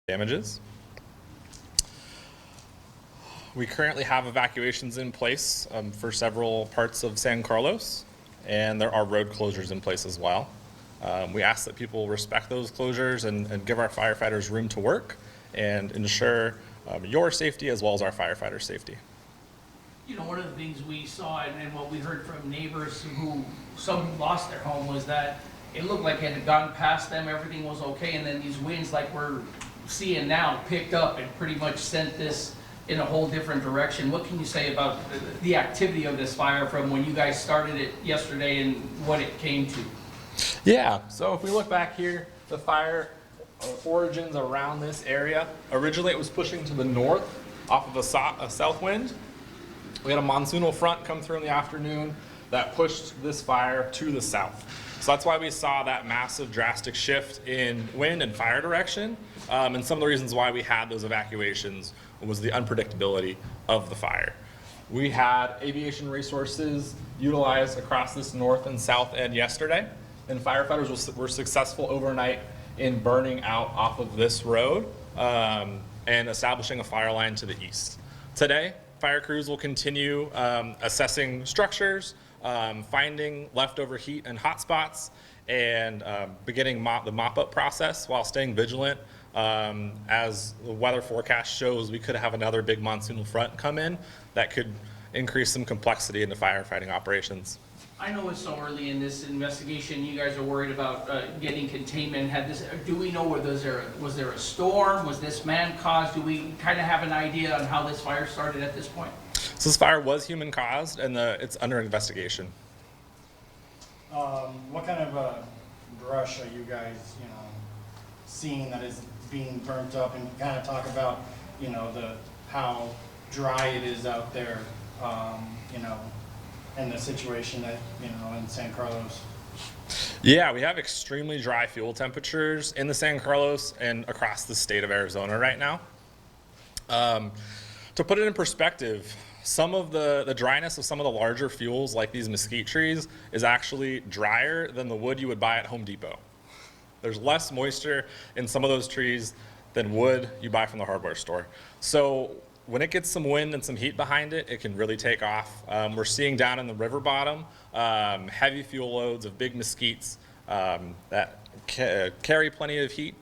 damages. We currently have evacuations in place for several parts of San Carlos, and there are road closures in place as well. We ask that people respect those closures and give our firefighters room to work and ensure your safety as well as our firefighters' safety. You know, one of the things we saw and what we heard from neighbors who, some who lost their home, was that it looked like it had gone past them, everything was okay, and then these winds like we're seeing now picked up and pretty much sent this in a whole different direction. What can you say about the activity of this fire from when you guys started it yesterday and what it came to? Yeah, so if we look back here, the fire origins around this area. Originally it was pushing to the north off of a south wind. We had a monsoonal front come through in the afternoon that pushed this fire to the south. So that's why we saw that massive drastic shift in wind and fire direction. And some of the reasons why we had those evacuations was the unpredictability of the fire. We had aviation resources utilized across this north and south end yesterday, and firefighters were successful overnight in burning out off of this road and establishing a fire line to the east. Today, fire crews will continue assessing structures, finding leftover heat and hot spots, and beginning the mop-up process while staying vigilant. As the weather forecast shows, we could have another big monsoonal front come in that could increase some complexity into firefighting operations. I know it's so early in this investigation, you guys are worried about getting containment. Do we know was there a storm? Was this man-caused? Do we kind of have an idea on how this fire started at this point? So this fire was human-caused, and it's under investigation. What kind of brush are you guys, seeing that is being burnt up, and kind of talk about, how dry it is out there, and the situation that, in San Carlos? Yeah, we have extremely dry fuel temperatures in the San Carlos and across the state of Arizona right now. To put it in perspective, some of the dryness of some of the larger fuels, like these mesquite trees, is actually drier than the wood you would buy at Home Depot. There's less moisture in some of those trees than wood you buy from the hardware store. So when it gets some wind and some heat behind it, it can really take off. We're seeing down in the river bottom heavy fuel loads of big mesquites that carry plenty of heat.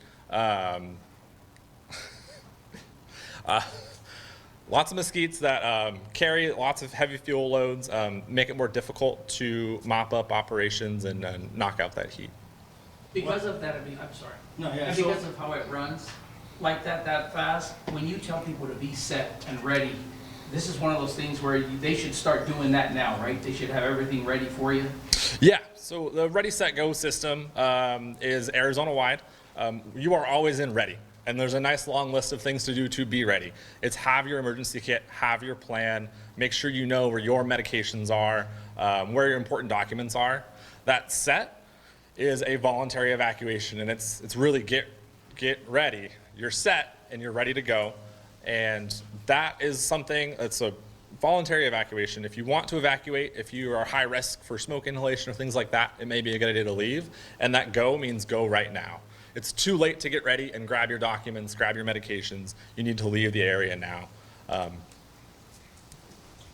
Lots of mesquites that carry lots of heavy fuel loads, make it more difficult to mop up operations and knock out that heat. Because of that, I'm sorry. No, yeah. And because of how it runs like that fast, when you tell people to be set and ready, this is one of those things where they should start doing that now, right? They should have everything ready for you. Yeah, so the Ready, Set, Go system is Arizona-wide. You are always in ready. And there's a nice long list of things to do to be ready. It's have your emergency kit, have your plan, make sure you know where your medications are, where your important documents are. That set is a voluntary evacuation, and it's really get ready. You're set and you're ready to go. And that is something that's a voluntary evacuation. If you want to evacuate, if you are high risk for smoke inhalation or things like that, it may be a good idea to leave. And that go means go right now. It's too late to get ready and grab your documents, grab your medications. You need to leave the area now.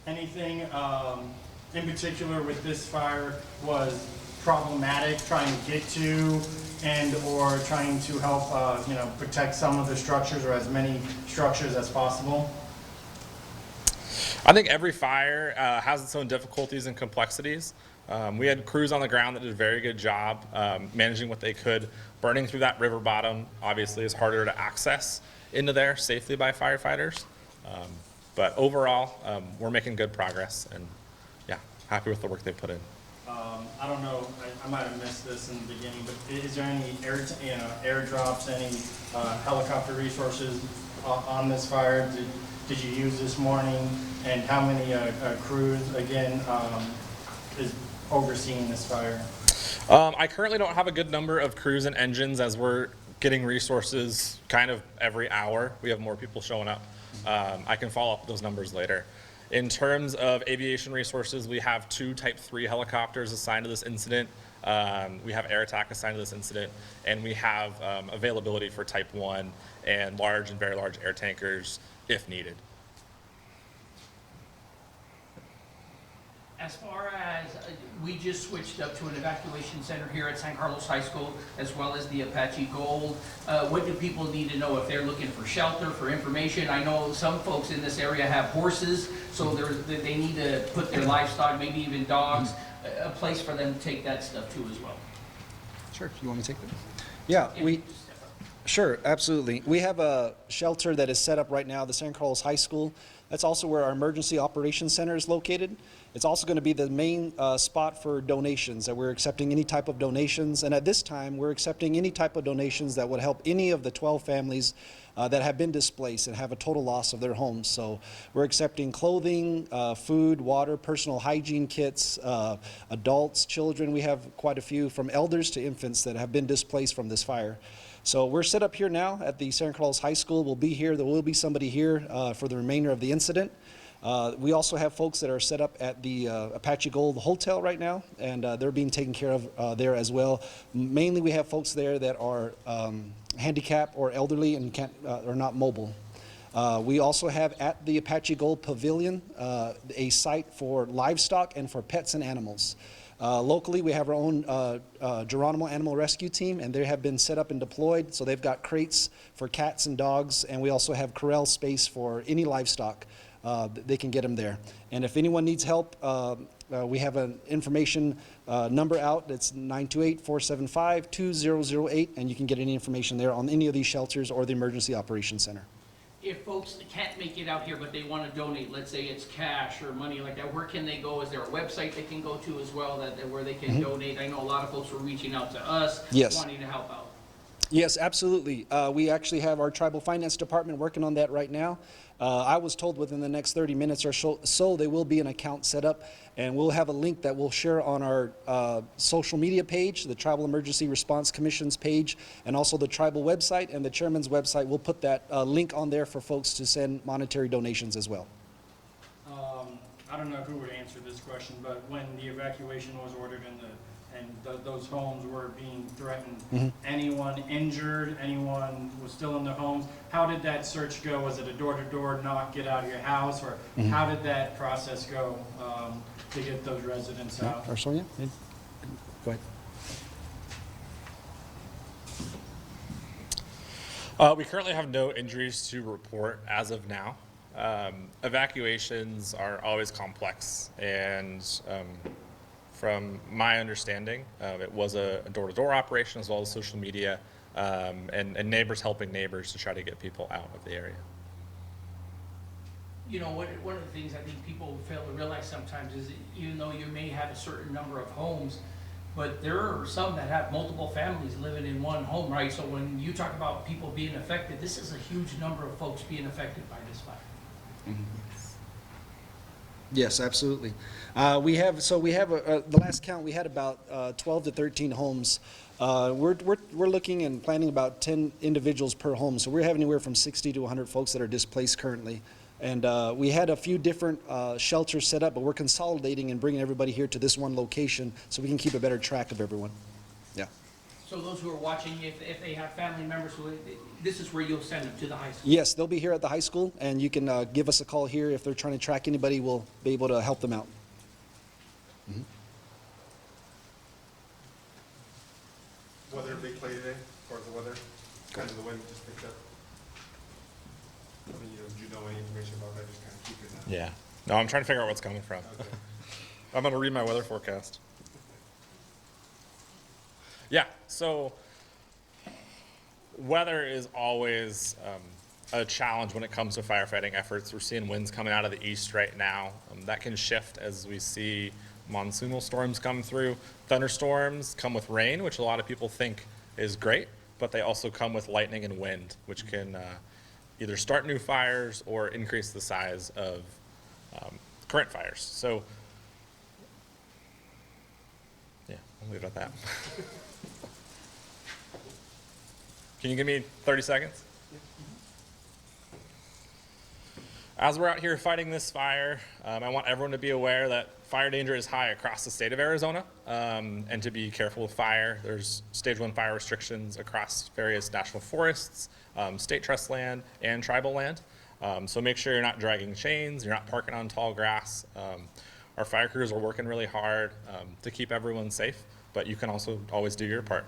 Anything in particular with this fire was problematic trying to get to and or trying to help protect some of the structures or as many structures as possible? I think every fire has its own difficulties and complexities. We had crews on the ground that did a very good job managing what they could. Burning through that river bottom obviously is harder to access into there safely by firefighters. But overall, we're making good progress, and yeah, happy with the work they put in. I don't know, I might have missed this in the beginning, but is there any airdrops, any helicopter resources on this fire? Did you use this morning? And how many crews, again, is overseeing this fire? I currently don't have a good number of crews and engines, as we're getting resources kind of every hour. We have more people showing up. I can follow up with those numbers later. In terms of aviation resources, we have 2 Type 3 helicopters assigned to this incident. We have air attack assigned to this incident, and we have availability for type 1 and large and very large air tankers if needed. As far as, we just switched up to an evacuation center here at San Carlos High School, as well as the Apache Gold. What do people need to know if they're looking for shelter, for information? I know some folks in this area have horses, so they need to put their livestock, maybe even dogs, a place for them to take that stuff too as well. Sure, you want me to take that? Yeah, Yeah, we, just step up. sure, absolutely. We have a shelter that is set up right now, the San Carlos High School. That's also where our Emergency Operations Center is located. It's also going to be the main spot for donations, that we're accepting any type of donations. And at this time, we're accepting any type of donations that would help any of the 12 families that have been displaced and have a total loss of their homes. So we're accepting clothing, food, water, personal hygiene kits, adults, children. We have quite a few, from elders to infants, that have been displaced from this fire. So we're set up here now at the San Carlos High School. We'll be here. There will be somebody here for the remainder of the incident. We also have folks that are set up at the Apache Gold Hotel right now, and they're being taken care of there as well. Mainly we have folks there that are handicapped or elderly and are not mobile. We also have at the Apache Gold Pavilion a site for livestock and for pets and animals. Locally, we have our own Geronimo Animal Rescue Team, and they have been set up and deployed. So they've got crates for cats and dogs, and we also have corral space for any livestock. They can get them there. And if anyone needs help, we have an information number out. That's 928-475-2008, and you can get any information there on any of these shelters or the Emergency Operations Center. If folks can't make it out here, but they want to donate, let's say it's cash or money like that, where can they go? Is there a website they can go to as well where they can donate? I know a lot of folks were reaching out to us, Yes. wanting to help out. Yes, absolutely. We actually have our Tribal Finance Department working on that right now. I was told within the next 30 minutes or so there will be an account set up, and we'll have a link that we'll share on our social media page, the Tribal Emergency Response Commission's page, and also the tribal website and the chairman's website. We'll put that link on there for folks to send monetary donations as well. I don't know who would answer this question, but when the evacuation was ordered and those homes were being threatened, anyone injured, anyone was still in the homes, how did that search go? Was it a door-to-door knock, get out of your house, or how did that process go to get those residents out? Or Sonia? Go ahead. We currently have no injuries to report as of now. Evacuations are always complex, and from my understanding, it was a door-to-door operation as well as social media, and neighbors helping neighbors to try to get people out of the area. You know, one of the things I think people fail to realize sometimes is that even though you may have a certain number of homes, but there are some that have multiple families living in one home, right? So when you talk about people being affected, this is a huge number of folks being affected by this fire. Yes, absolutely. The last count, we had about 12 to 13 homes. We're looking and planning about 10 individuals per home. So we're having anywhere from 60 to 100 folks that are displaced currently. And we had a few different shelters set up, but we're consolidating and bringing everybody here to this one location so we can keep a better track of everyone. Yeah. So those who are watching, if they have family members, this is where you'll send them to the high school? Yes, they'll be here at the high school, and you can give us a call here. If they're trying to track anybody, we'll be able to help them out. Weather big play today, as far as the weather, kind of the wind just picked up. I mean, do you know any information about that? Just kind of keep it Yeah. No, I'm trying to figure out what's coming from. Okay. I'm going to read my weather forecast. Yeah, so weather is always a challenge when it comes to firefighting efforts. We're seeing winds coming out of the east right now. That can shift as we see monsoonal storms come through. Thunderstorms come with rain, which a lot of people think is great, but they also come with lightning and wind, which can either start new fires or increase the size of current fires. So, yeah, I'll leave it at that. Can you give me 30 seconds? As we're out here fighting this fire, I want everyone to be aware that fire danger is high across the state of Arizona, and to be careful with fire. There's stage 1 fire restrictions across various national forests, state trust land, and tribal land. So make sure you're not dragging chains, you're not parking on tall grass. Our fire crews are working really hard to keep everyone safe, but you can also always do your part.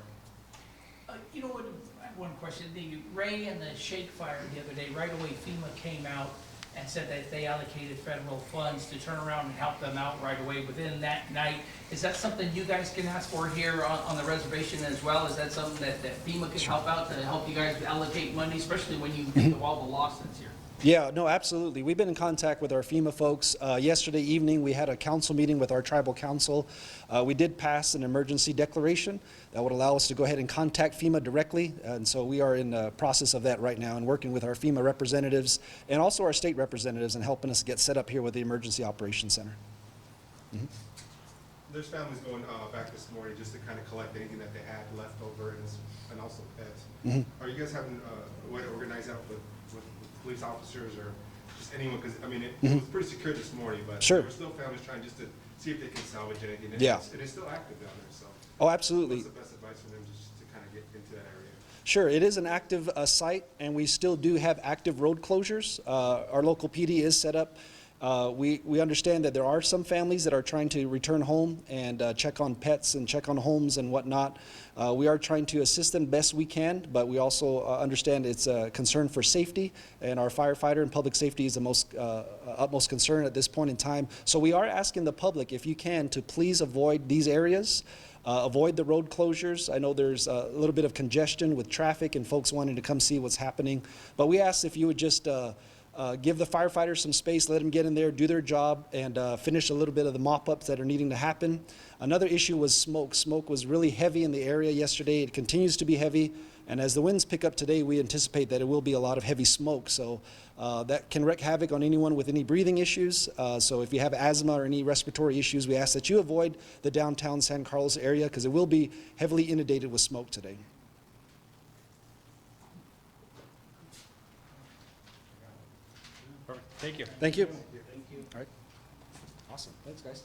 You know what, I have one question. The Ray and the Shake Fire the other day, right away FEMA came out and said that they allocated federal funds to turn around and help them out right away within that night. Is that something you guys can ask for here on the reservation as well? Is that something that FEMA can help out to help you guys allocate money, especially when you think of all the loss that's here? Yeah, no, absolutely. We've been in contact with our FEMA folks. Yesterday evening, we had a council meeting with our tribal council. We did pass an emergency declaration that would allow us to go ahead and contact FEMA directly. And so we are in the process of that right now and working with our FEMA representatives and also our state representatives and helping us get set up here with the Emergency Operations Center. There's families going back this morning just to kind of collect anything that they had left over and also pets. Are you guys having a way to organize that with police officers or just anyone? Because, I mean, it was pretty secure this morning, but Sure. there were still families trying just to see if they can salvage anything. And Yeah. it's still active down there, so. Oh, absolutely. What's the best advice for them just to kind of get into that area? Sure, it is an active site, and we still do have active road closures. Our local PD is set up. We understand that there are some families that are trying to return home and check on pets and check on homes and whatnot. We are trying to assist them best we can, but we also understand it's a concern for safety, and our firefighter and public safety is the most utmost concern at this point in time. So we are asking the public, if you can, to please avoid these areas. Avoid the road closures. I know there's a little bit of congestion with traffic and folks wanting to come see what's happening. But we ask if you would just give the firefighters some space, let them get in there, do their job, and finish a little bit of the mop-ups that are needing to happen. Another issue was smoke. Smoke was really heavy in the area yesterday. It continues to be heavy. And as the winds pick up today, we anticipate that it will be a lot of heavy smoke. So that can wreak havoc on anyone with any breathing issues. So if you have asthma or any respiratory issues, we ask that you avoid the downtown San Carlos area because it will be heavily inundated with smoke today. Perfect. Thank you. Thank you. All right. Awesome. Thanks, guys.